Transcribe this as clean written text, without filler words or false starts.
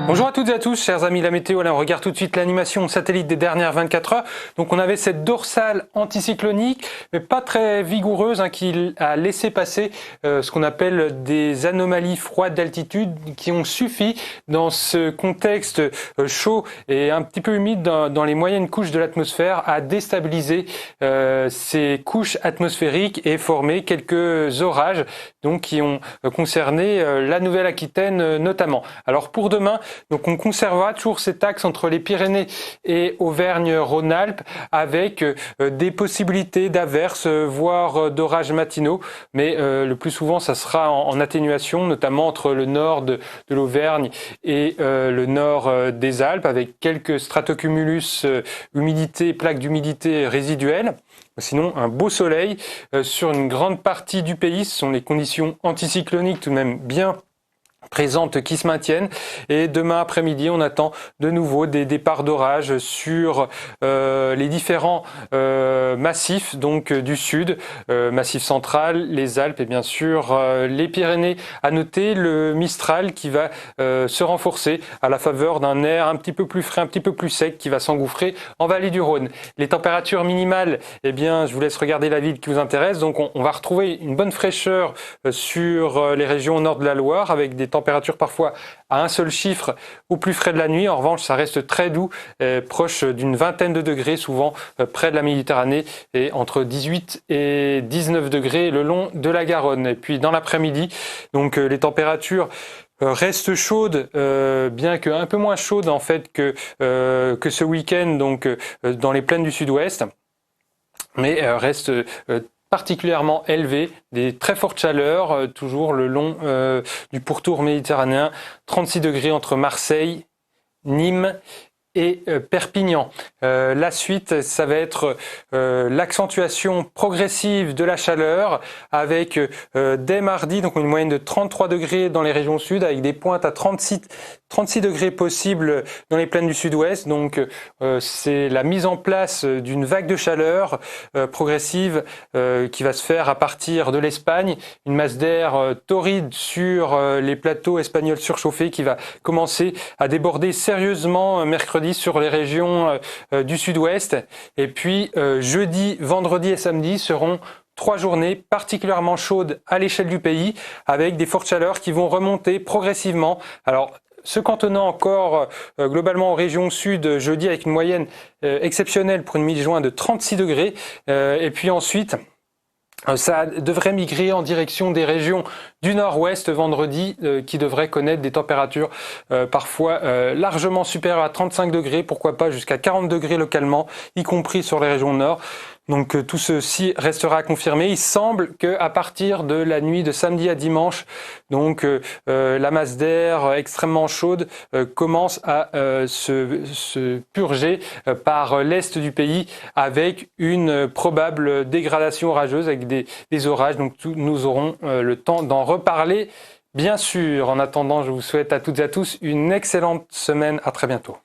Bonjour à toutes et à tous, chers amis de la météo. Là, on regarde tout de suite l'animation satellite des dernières 24 heures. Donc, on avait cette dorsale anticyclonique, mais pas très vigoureuse, qui a laissé passer ce qu'on appelle des anomalies froides d'altitude qui ont suffi dans ce contexte chaud et un petit peu humide dans les moyennes couches de l'atmosphère à déstabiliser ces couches atmosphériques et former quelques orages donc, qui ont concerné la Nouvelle-Aquitaine notamment. Alors, pour demain, donc on conservera toujours cet axe entre les Pyrénées et Auvergne-Rhône-Alpes avec des possibilités d'averses, voire d'orages matinaux. Mais le plus souvent, ça sera en atténuation, notamment entre le nord de l'Auvergne et le nord des Alpes, avec quelques stratocumulus, humidité, plaques d'humidité résiduelles. Sinon, un beau soleil sur une grande partie du pays. Ce sont les conditions anticycloniques tout de même bien présentes qui se maintiennent, et demain après-midi on attend de nouveau des départs d'orage sur les différents massifs donc du sud, massif central, les Alpes et bien sûr les Pyrénées. À noter le Mistral qui va se renforcer à la faveur d'un air un petit peu plus frais, un petit peu plus sec qui va s'engouffrer en vallée du Rhône. Les températures minimales, eh bien je vous laisse regarder la ville qui vous intéresse. Donc on va retrouver une bonne fraîcheur sur les régions au nord de la Loire avec des température parfois à un seul chiffre au plus frais de la nuit. En revanche, ça reste très doux, proche d'une vingtaine de degrés, souvent près de la Méditerranée, et entre 18 et 19 degrés le long de la Garonne. Et puis dans l'après-midi, donc les températures restent chaudes, bien que un peu moins chaudes en fait que ce week-end, donc dans les plaines du sud-ouest, mais restent particulièrement élevé, des très fortes chaleurs, toujours le long du pourtour méditerranéen, 36 degrés entre Marseille, Nîmes et Perpignan. La suite, ça va être l'accentuation progressive de la chaleur avec dès mardi donc une moyenne de 33 degrés dans les régions sud avec des pointes à 36 degrés possibles dans les plaines du sud-ouest. Donc c'est la mise en place d'une vague de chaleur progressive qui va se faire à partir de l'Espagne, une masse d'air torride sur les plateaux espagnols surchauffés qui va commencer à déborder sérieusement mercredi sur les régions du sud-ouest. Et puis jeudi, vendredi et samedi seront 3 journées particulièrement chaudes à l'échelle du pays avec des fortes chaleurs qui vont remonter progressivement. Alors se cantonnant encore globalement aux régions sud jeudi avec une moyenne exceptionnelle pour une mi-juin de 36 degrés. Et puis ensuite, ça devrait migrer en direction des régions du nord-ouest vendredi qui devraient connaître des températures parfois largement supérieures à 35 degrés, pourquoi pas jusqu'à 40 degrés localement, y compris sur les régions nord. Donc tout ceci restera à confirmer. Il semble qu'à partir de la nuit de samedi à dimanche, donc la masse d'air extrêmement chaude commence à se purger par l'est du pays avec une probable dégradation orageuse avec des orages. Donc nous aurons le temps d'en reparler bien sûr. En attendant, je vous souhaite à toutes et à tous une excellente semaine. À très bientôt.